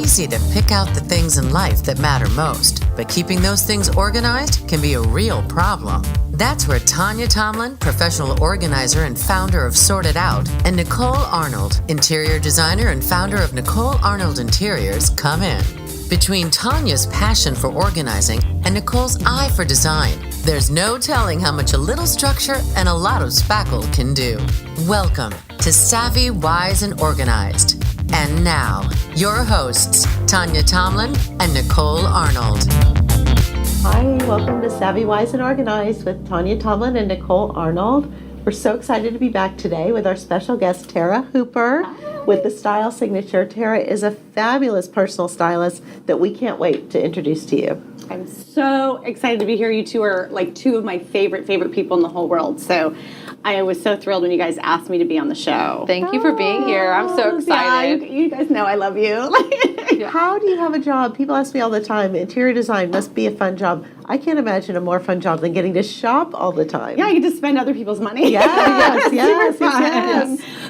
easy to pick out the things in life that matter most, but keeping those things organized can be a real problem. That's where Tonia Tomlin, professional organizer and founder of Sort It Out, and Nicole Arnold, interior designer and founder of Nicole Arnold Interiors, come in. Between Tonia's passion for organizing and Nicole's eye for design, there's no telling how much a little structure and a lot of spackle can do. Welcome to Savvy, Wise, and Organized. And now, your hosts, Tonia Tomlin and Nicole Arnold. Hi, welcome to Savvy, Wise, and Organized with Tonia Tomlin and Nicole Arnold. We're so excited to be back today with our special guest, Tara Hooper, with the Style Signature. Tara is a fabulous personal stylist that we can't wait to introduce to you. I'm so excited to be here. You two are like two of my favorite people in the whole world. So I was so thrilled when you guys asked me to be on the show. Thank you for being here. I'm so excited. Yeah, you guys know I love you. How do you have a job? People ask me all the time, interior design must be a fun job. I can't imagine a more fun job than getting to shop all the time. Yeah, you get to spend other people's money. Yes.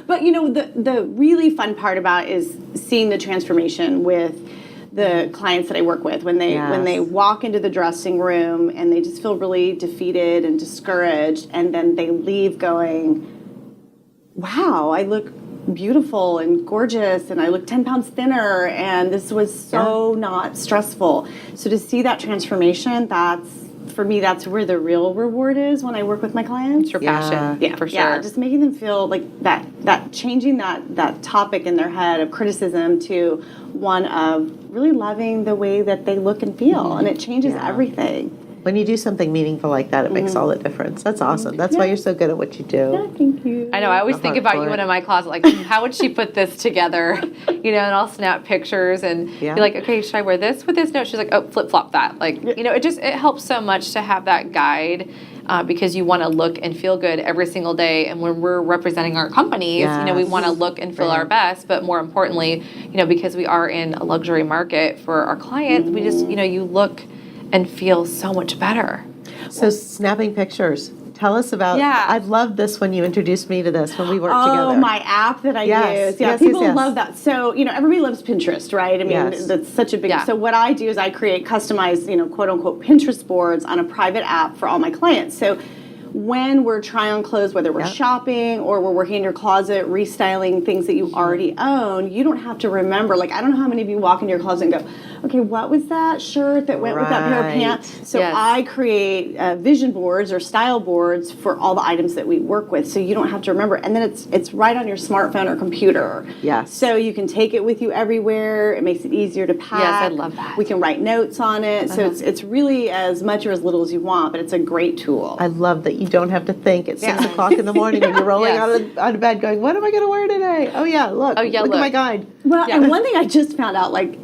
But you know, the really fun part about is seeing the transformation with the clients that I work with when they walk into the dressing room and they just feel really defeated and discouraged, and then they leave going, wow, I look beautiful and gorgeous and I look 10 pounds thinner and this was so not stressful. So to see that transformation, for me, that's where the real reward is when I work with my clients. It's your passion, for sure. Yeah, just making them feel like that changing that topic in their head of criticism to one of really loving the way that they look and feel, and it changes everything. When you do something meaningful like that, it makes all the difference. That's awesome. That's why you're so good at what you do. Yeah, thank you. I know. I always think about you in my closet, like, how would she put this together? You know, and I'll snap pictures and be like, okay, should I wear this with this? No, she's like, oh, flip-flop that. Like, you know, it helps so much to have that guide because you want to look and feel good every single day. And when we're representing our companies, you know, we want to look and feel our best. But more importantly, you know, because we are in a luxury market for our clients, we just, you know, you look and feel so much better. So snapping pictures. Tell us about, I loved this when you introduced me to this, when we worked together. Oh, my app that I use. Yeah, people love that. So, you know, everybody loves Pinterest, right? I mean, that's such a big, so what I do is I create customized, you know, quote unquote Pinterest boards on a private app for all my clients. So when we're trying on clothes, whether we're shopping or we're working in your closet, restyling things that you already own, you don't have to remember. Like, I don't know how many of you walk into your closet and go, okay, what was that shirt that went with that pair of pants? So I create vision boards or style boards for all the items that we work with, so you don't have to remember. And then it's right on your smartphone or computer. Yes. So you can take it with you everywhere. It makes it easier to pack. Yes, I love that. We can write notes on it. So it's really as much or as little as you want, but it's a great tool. I love that you don't have to think at 6 o'clock in the morning when you're rolling out of bed going, what am I going to wear today? Oh, yeah, look at my guide. Well, and one thing I just found out, like,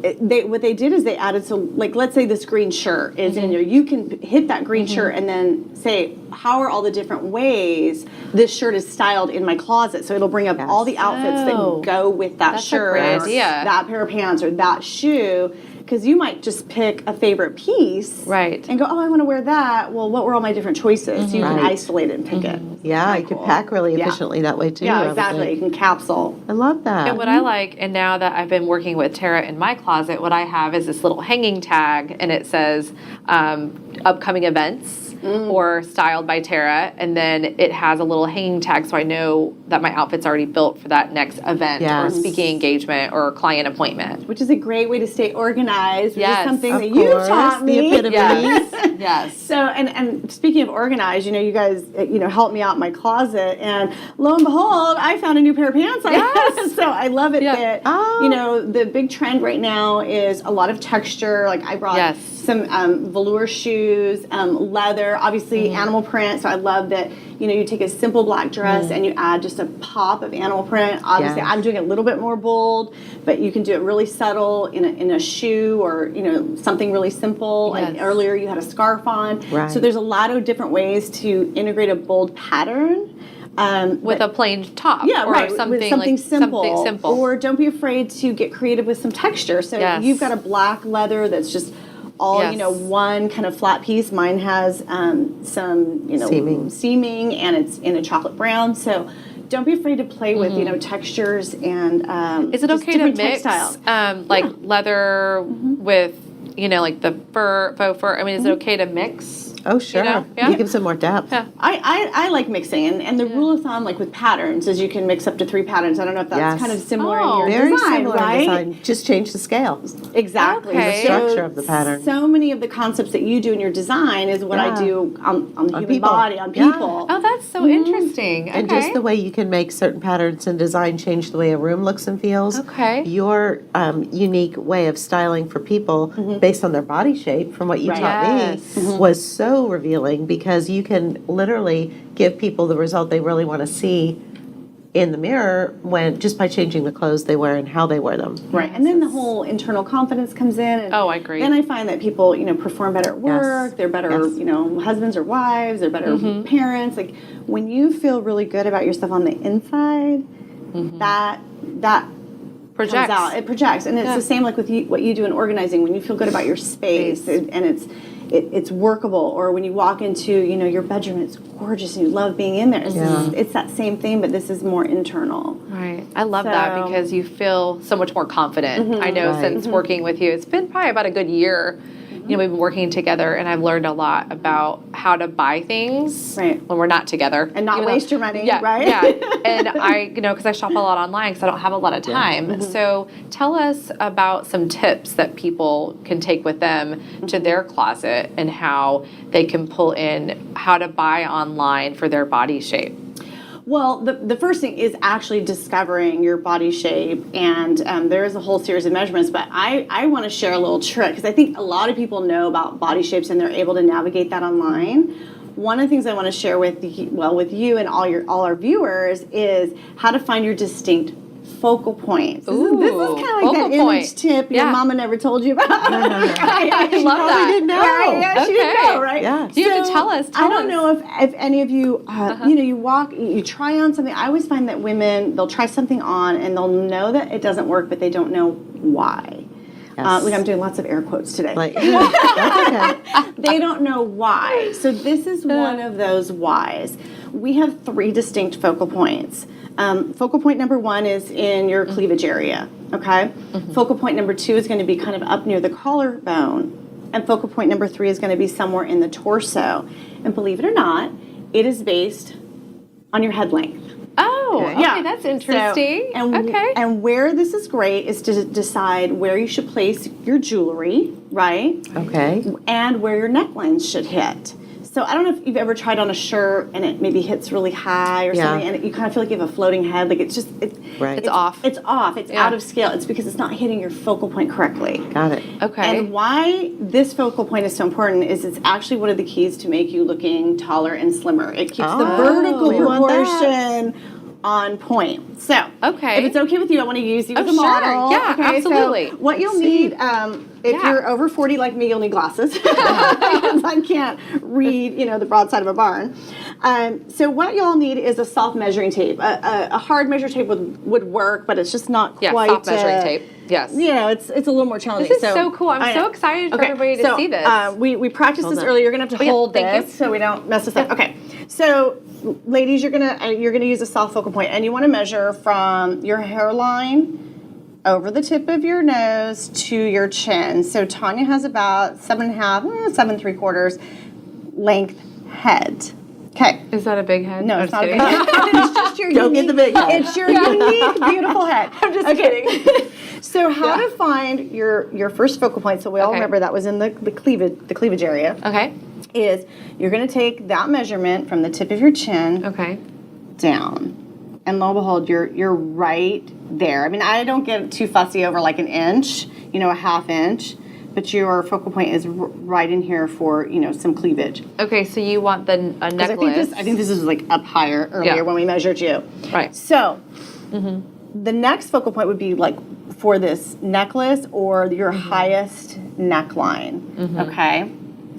what they did is they added, so, like, let's say this green shirt is in there. You can hit that green shirt and then say, how are all the different ways this shirt is styled in my closet? So it'll bring up all the outfits that go with that shirt, a great idea. That pair of pants, or that shoe. Because you might just pick a favorite piece and go, oh, I want to wear that. Well, what were all my different choices? So you can isolate it and pick it. Yeah, you can pack really efficiently that way, too. Yeah, exactly. You can capsule. I love that. And what I like, and now that I've been working with Tara in my closet, what I have is this little hanging tag, and it says upcoming events. Or styled by Tara, and then it has a little hanging tag so I know that my outfit's already built for that next event or speaking engagement or client appointment. Which is a great way to stay organized, which is something that you taught me. The epitome. Yes. So, and speaking of organized, you know, you guys, you know, helped me out in my closet, and lo and behold, I found a new pair of pants. So I love it that, you know, the big trend right now is a lot of texture. Like, I brought some velour shoes, leather, obviously animal print. So I love that, you know, you take a simple black dress and you add just a pop of animal print. Obviously, I'm doing it a little bit more bold, but you can do it really subtle in a shoe or, you know, something really simple. Like earlier you had a scarf on. So there's a lot of different ways to integrate a bold pattern. With a plain top, or something, with something like, simple. Something simple. Or don't be afraid to get creative with some texture. So you've got a black leather that's just all, you know, one kind of flat piece. Mine has some, you know, seaming, and it's in a chocolate brown. So don't be afraid to play with, textures and is it just okay to different mix textiles. like leather with, like the faux fur? I mean, is it okay to mix? Oh, sure. Yeah. It gives it more depth. Yeah. I like mixing, and the rule of thumb, like with patterns, is you can mix up to 3 patterns. I don't know if that's kind of similar in your very design, similar right? design. Just change the scale. Exactly. Okay. The structure of the pattern. So many of the concepts that you do in your design is what I do on the human body, on people. Oh, that's so interesting. Okay. And just the way you can make certain patterns and design change the way a room looks and feels. Okay. Your unique way of styling for people based on their body shape, from what you taught me, was so revealing, because you can literally give people the result they really want to see in the mirror just by changing the clothes they wear and how they wear them. Right. And then the whole internal confidence comes in. And I agree. Then I find that people, perform better at work. They're better, husbands or wives. They're better parents. Like, when you feel really good about yourself on the inside, that projects. comes out. It projects. And it's the same like with what you do in organizing. When you feel good about your space and it's workable, or when you walk into your bedroom, it's gorgeous and you love being in there. It's that same thing, but this is more internal. Right. I love that, because you feel so much more confident. I know since working with you, it's been probably about a good year. We've been working together, and I've learned a lot about how to buy things when we're not together. And not waste your money, right? Yeah. And I, because I shop a lot online because I don't have a lot of time. So tell us about some tips that people can take with them to their closet, and how they can pull in how to buy online for their body shape. Well, the first thing is actually discovering your body shape, and there is a whole series of measurements, but I want to share a little trick, because I think a lot of people know about body shapes and they're able to navigate that online. One of the things I want to share with you and all our viewers is how to find your distinct focal points. Ooh, this is kind of like that image tip your mama never told you about. I love that. Didn't know. Right? Yeah, she didn't know, right? Yeah. You have to tell us. I don't know if any of you, you try on something. I always find that women, they'll try something on and they'll know that it doesn't work, but they don't know why. Like, I'm doing lots of air quotes today. That's okay. They don't know why. So this is one of those whys. We have 3 distinct focal points. Focal point number 1 is in your cleavage area, okay? Focal point number 2 is going to be kind of up near the collarbone. And focal point number 3 is going to be somewhere in the torso. And believe it or not, it is based on your head length. Oh, okay, that's interesting. And where this is great is to decide where you should place your jewelry, right? Okay. And where your necklines should hit. So I don't know if you've ever tried on a shirt and it maybe hits really high or something, and you kind of feel like you have a floating head. Like it's off. It's off. It's out of scale. It's because it's not hitting your focal point correctly. Got it. Okay. And why this focal point is so important is it's actually one of the keys to make you looking taller and slimmer. It keeps the vertical proportion on point. So, if it's okay with you, I want to use you as a model. Yeah, absolutely. So what you'll need, if you're over 40 like me, you'll need glasses. Because I can't read, the broad side of a barn. So what you'll need is a soft measuring tape. A hard measure tape would work, but it's just not quite. Soft measuring tape. Yes. It's a little more challenging. This is so cool. I'm so excited for everybody to see this. We practiced this earlier. You're gonna have to hold this so we don't mess this up. Okay. So, ladies, you're gonna use a soft focal point, and you want to measure from your hairline over the tip of your nose to your chin. So Tonia has about 7.5, 7 3/4 length head. Okay. Is that a big head? No, it's not a big head. It's just your Don't get the big head. It's your unique, beautiful head. I'm just kidding. So how to find your first focal point, so we all remember that was in the cleavage area. Okay. Is you're going to take that measurement from the tip of your chin down. And lo and behold, you're right there. I mean, I don't get too fussy over like an inch, a half inch, but your focal point is right in here for, some cleavage. Okay, so you want a necklace. I think this is like up higher earlier when we measured you. Right. So the next focal point would be like for this necklace or your highest neckline. Okay.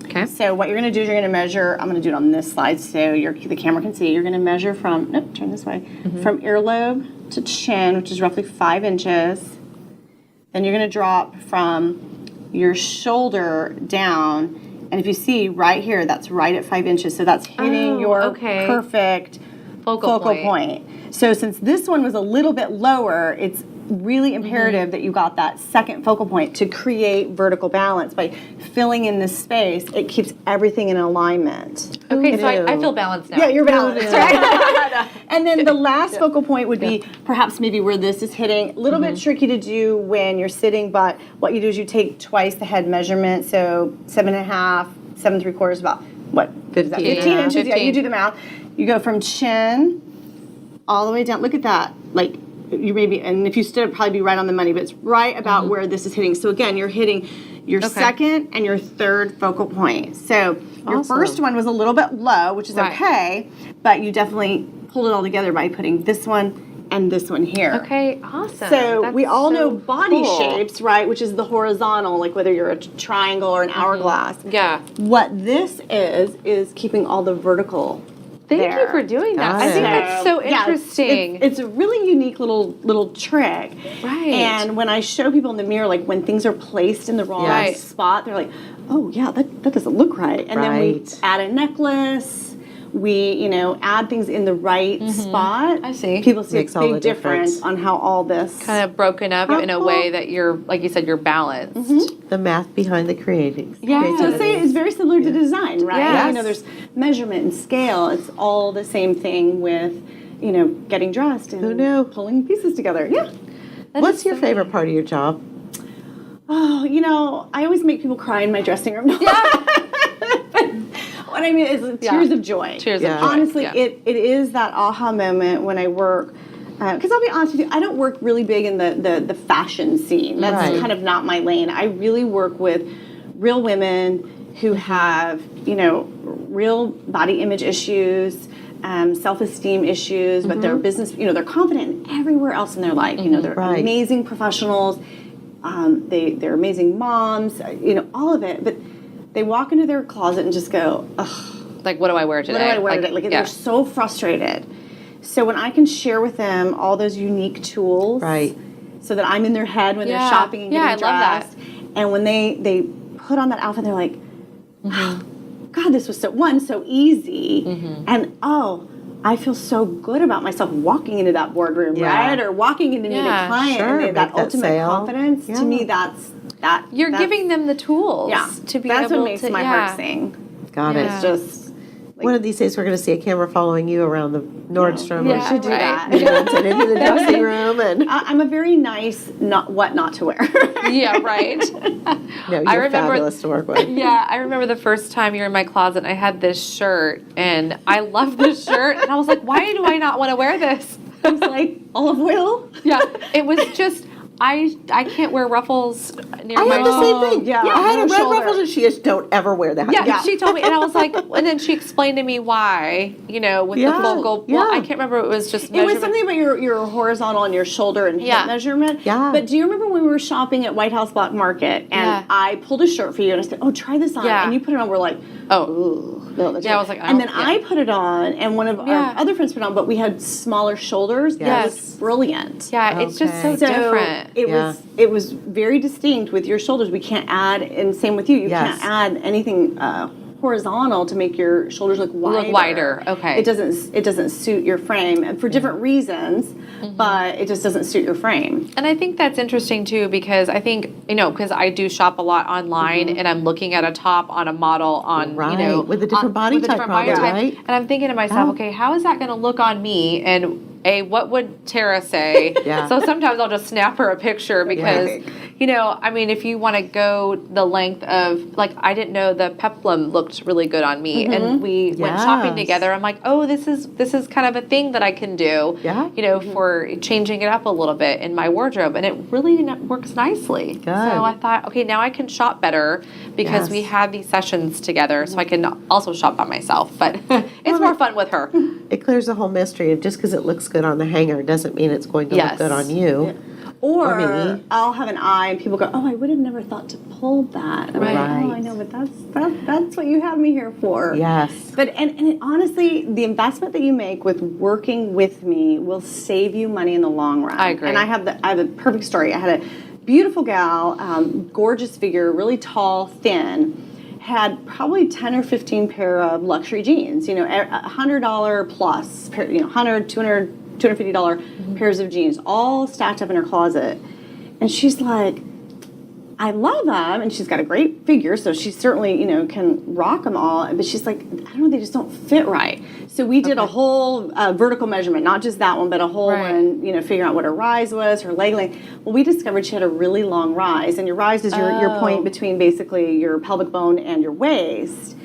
Okay. So what you're going to do is you're going to measure, I'm going to do it on this slide so the camera can see. You're going to measure from, turn this way, from earlobe to chin, which is roughly 5 inches. Then you're going to drop from your shoulder down. And if you see right here, that's right at 5 inches. So that's hitting your perfect focal point. So since this one was a little bit lower, it's really imperative that you got that second focal point to create vertical balance. By filling in this space, it keeps everything in alignment. Okay, so I feel balanced now. Yeah, you're balanced, right? And then the last focal point would be perhaps maybe where this is hitting. A little bit tricky to do when you're sitting, but what you do is you take twice the head measurement, so 7.5, 7 3/4, about what? 15 inches. 15. Yeah, you do the math. You go from chin all the way down. Look at that. Like, you maybe, and if you stood, it'd probably be right on the money, but it's right about where this is hitting. So again, you're hitting your second and your third focal point. So your first one was a little bit low, which is okay, but you definitely pulled it all together by putting this one and this one here. Okay, awesome. So we all know body shapes, right? Which is the horizontal, like whether you're a triangle or an hourglass. Yeah. What this is keeping all the vertical. Thank you for doing that. I think that's so interesting. It's a really unique little trick. Right. And when I show people in the mirror, like when things are placed in the wrong spot, they're like, oh yeah, that doesn't look right. And then we add a necklace. We, add things in the right spot. I see. People see a big difference on how all this kind of broken up in a way that you're, like you said, you're balanced. The math behind the creating. Yeah, so say it's very similar to design, right? Yes. There's measurement and scale. It's all the same thing with, getting dressed and pulling pieces together. Yeah. What's your favorite part of your job? Oh, I always make people cry in my dressing room. Yeah. What I mean is tears of joy. Tears of joy. Honestly, it is that aha moment when I work. Because I'll be honest with you, I don't work really big in the fashion scene. That's kind of not my lane. I really work with real women who have, real body image issues, self-esteem issues, but their business, they're confident in everywhere else in their life. They're amazing professionals. They're amazing moms, all of it. But they walk into their closet and just go, ugh. Like, what do I wear today? What do I wear today? Like, they're so frustrated. So when I can share with them all those unique tools, so that I'm in their head when they're shopping and getting dressed, and when they put on that outfit, they're like, oh, God, this was so easy, and I feel so good about myself walking into that boardroom, right? Or walking into meeting a client, and that ultimate confidence. To me, that's you're giving them the tools to be able to. That's what makes my heart sing. Got it. It's just one of these days we're going to see a camera following you around the Nordstrom. We should do that. And into the dressing room. And I'm a very nice not to wear. Yeah, right. No, you're fabulous to work with. Yeah, I remember the first time you were in my closet and I had this shirt and I loved this shirt and I was like, why do I not want to wear this? I was like, olive oil? Yeah, it was just, I can't wear ruffles near I my had the same thing. Yeah, I had a red shoulder. ruffles and she just don't ever wear that. Yeah, she told me, and I was like, and then she explained to me why, with the focal. Well, I can't remember. It was just. It was something about your horizontal on your shoulder and hip measurement. Yeah. But do you remember when we were shopping at White House Black Market and I pulled a shirt for you and I said, "Oh, try this on," and you put it on. We're like, "Oh, no, that's I was like," and then I put it on, and one of our other friends put it on, but we had smaller shoulders. Yes. It was brilliant. Yeah, it's just so different. It was very distinct with your shoulders. We can't add, and same with you. You can't add anything horizontal to make your shoulders look wider. Look wider. Okay. It doesn't suit your frame, and for different reasons, but it just doesn't suit your frame. And I think that's interesting too because I think because I do shop a lot online and I'm looking at a top on a model on with a different body type, right? And I'm thinking to myself, okay, how is that going to look on me? And what would Tara say? So sometimes I'll just snap her a picture because, if you want to go the length of, like, I didn't know the peplum looked really good on me. And we went shopping together. I'm like, oh, this is kind of a thing that I can do, for changing it up a little bit in my wardrobe. And it really works nicely. Good. So I thought, okay, now I can shop better because we had these sessions together. So I can also shop by myself. But it's more fun with her. It clears the whole mystery. And just because it looks good on the hanger doesn't mean it's going to look good on you. Yeah. Or I'll have an eye and people go, oh, I would have never thought to pull that. I'm like, oh, I know, but that's what you have me here for. Yes. But and honestly, the investment that you make with working with me will save you money in the long run. I agree. And I have a perfect story. I had a beautiful gal, gorgeous figure, really tall, thin, had probably 10 or 15 pair of luxury jeans, $100 plus, $100, $200, $250 pairs of jeans, all stacked up in her closet. And she's like, I love them, and she's got a great figure, so she certainly, can rock them all. But she's like, I don't know, they just don't fit right. So we did a whole vertical measurement, not just that one, but a whole one, figuring out what her rise was, her leg length. Well, we discovered she had a really long rise, and your rise is your point between basically your pelvic bone and your waist,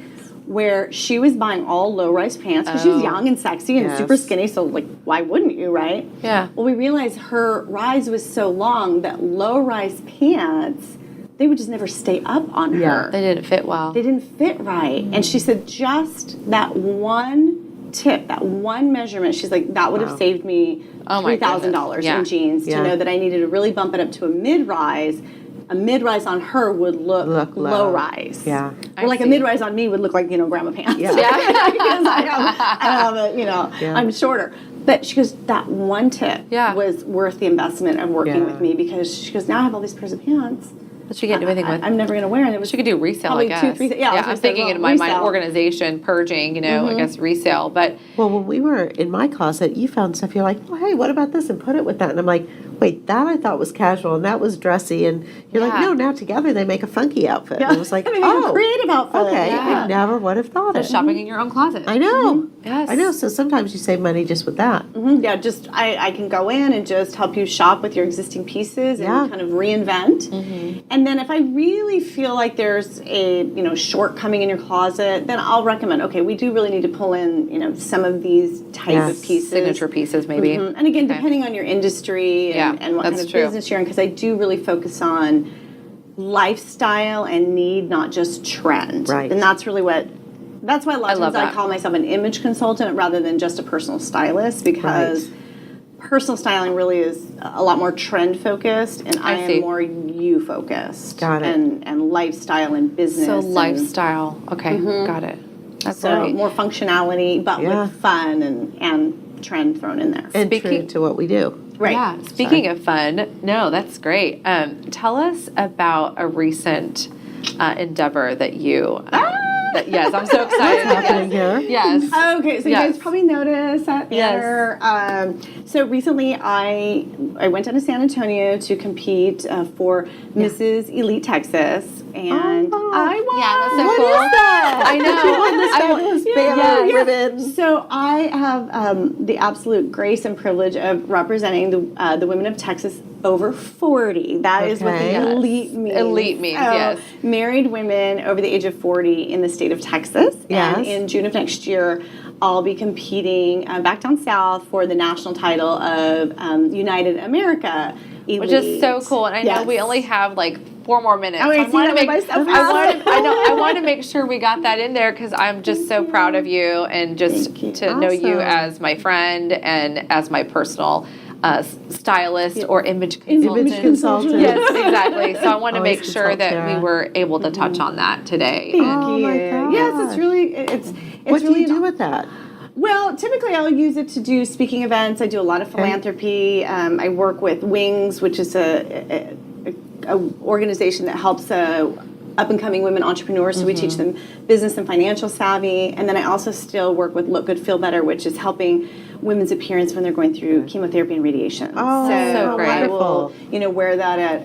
where she was buying all low-rise pants because she was young and sexy and super skinny, so, why wouldn't you, right? Yeah. Well, we realized her rise was so long that low-rise pants, they would just never stay up on her. They didn't fit well. They didn't fit right. And she said just that one tip, that one measurement, she's like, that would have saved me $3,000 in jeans to know that I needed to really bump it up to a mid-rise. A mid-rise on her would look low-rise. Yeah. Or a mid-rise on me would look like, grandma pants. Yeah. Because I'm shorter. But she goes, that one tip was worth the investment of working with me, because she goes, now I have all these pairs of pants that you can't do anything with. I'm never going to wear it. She could do resale, I guess. 2, 3, I'm thinking in my mind, organization, purging, I guess resale. But well, when we were in my closet, you found stuff. You're like, oh, hey, what about this? And put it with that. And I'm like, wait, that I thought was casual and that was dressy. And you're like, no, now together they make a funky outfit. Yeah. And I was like, a creative outfit. Okay, I never would have thought it. Shopping in your own closet. I know. Yes. I know. So sometimes you save money just with that. Yeah, just I can go in and just help you shop with your existing pieces and kind of reinvent. And then if I really feel like there's a shortcoming in your closet, then I'll recommend, okay, we do really need to pull in some of these type of pieces. Signature pieces maybe. And again, depending on your industry and what kind of business you're in, because I do really focus on lifestyle and need, not just trend. Right. And that's really that's why a lot of times I call myself an image consultant rather than just a personal stylist, because personal styling really is a lot more trend focused, and I am more you focused. Got it. And lifestyle and business. So lifestyle. Okay, got it. That's so more functionality, but with fun and trend thrown in there. And true to what we do. Right. Yeah. Speaking of fun, that's great. Tell us about a recent endeavor that you. Yes, I'm so excited. What's happening here? Yes. Okay, so you guys probably noticed that banner. So recently I went down to San Antonio to compete for Mrs. Elite Texas. And I won. Yeah, that's so what cool. What is that? I know. You won this fabulous banner ribbon. So I have the absolute grace and privilege of representing the women of Texas over 40. That is what the elite means. Elite means, yes. Married women over the age of 40 in the state of Texas. Yes. And in June of next year, I'll be competing back down south for the national title of United America Elite. Which is so cool. And I know we only have 4 more minutes. I want to make sure we got that in there, because I'm just so proud of you, and just to know you as my friend and as my personal stylist or image consultant. Image consultant. Yes, exactly. So I want to make sure that we were able to touch on that today. Thank you. My gosh. Yes, it's really it's what really do you do with that? Well, typically I'll use it to do speaking events. I do a lot of philanthropy. I work with Wings, which is a organization that helps up-and-coming women entrepreneurs. So we teach them business and financial savvy. And then I also still work with Look Good, Feel Better, which is helping women's appearance when they're going through chemotherapy and radiation. Oh, so great. I will, wear that at,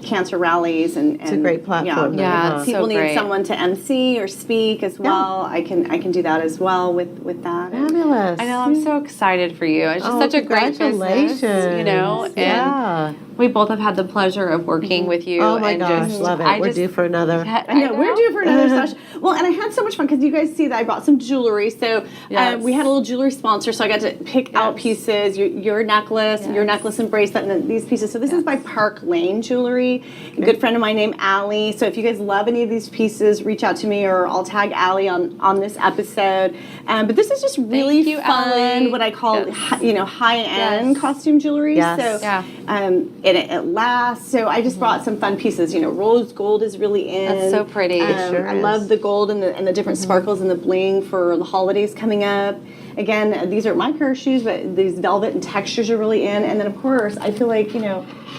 cancer rallies and it's a great platform. Yeah, people so need great. someone to MC or speak as well. I can do that as well with that. Fabulous. I know, I'm so excited for you. It's just such a great business, and we both have had the pleasure of working with you. Oh my gosh, love it. We're due for another. I know, we're due for another session. Well, and I had so much fun because you guys see that I brought some jewelry. So we had a little jewelry sponsor, so I got to pick out pieces, your necklace, and bracelet, and then these pieces. So this is by Park Lane Jewelry. A good friend of mine named Allie. So if you guys love any of these pieces, reach out to me, or I'll tag Allie on this episode. But this is just really fun, Allie. What I call high-end costume jewelry. Yes. So and it lasts. So I just brought some fun pieces. Rose gold is really in. That's so pretty. I love the gold and the different sparkles and the bling for the holidays coming up. Again, these are my pair of shoes, but these velvet and textures are really in. And then, of course, I feel like,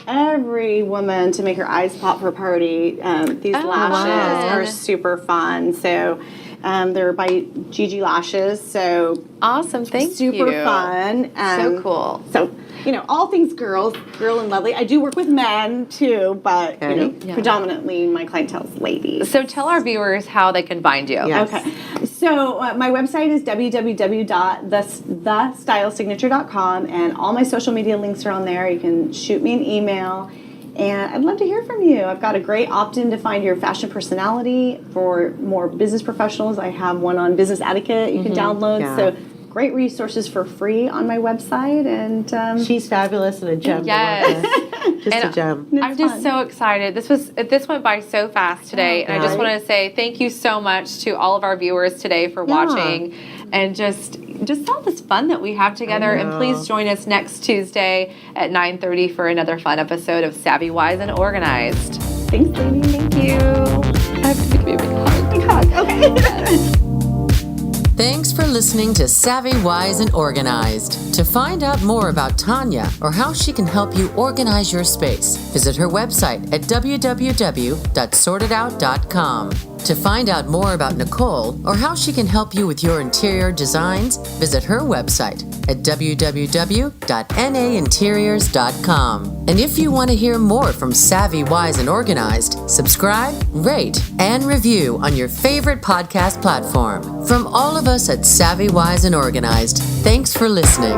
every woman to make her eyes pop for a party, these lashes are super fun. So they're by Gigi Lashes. So awesome. Thank you. Super fun. So cool. So, all things girl and lovely. I do work with men too, but predominantly my clientele is ladies. So tell our viewers how they can find you. Yes. Okay. So my website is www.thestylesignature.com, and all my social media links are on there. You can shoot me an email, and I'd love to hear from you. I've got a great opt-in to find your fashion personality for more business professionals. I have one on business etiquette you can download. Yeah. So great resources for free on my website, and she's fabulous and a gem. Yes. Just a gem. I'm just so excited. This went by so fast today, and I just want to say thank you so much to all of our viewers today for watching, and just all this fun that we have together. And please join us next Tuesday at 9:30 for another fun episode of Savvy, Wise, and Organized. Thanks, Lady. Thank you. I have to give you a big hug. Okay. Thanks for listening to Savvy, Wise, and Organized. To find out more about Tonia or how she can help you organize your space, visit her website at www.sortedout.com. To find out more about Nicole or how she can help you with your interior designs, visit her website at www.nainteriors.com. And if you want to hear more from Savvy, Wise, and Organized, subscribe, rate, and review on your favorite podcast platform. From all of us at Savvy, Wise, and Organized, thanks for listening.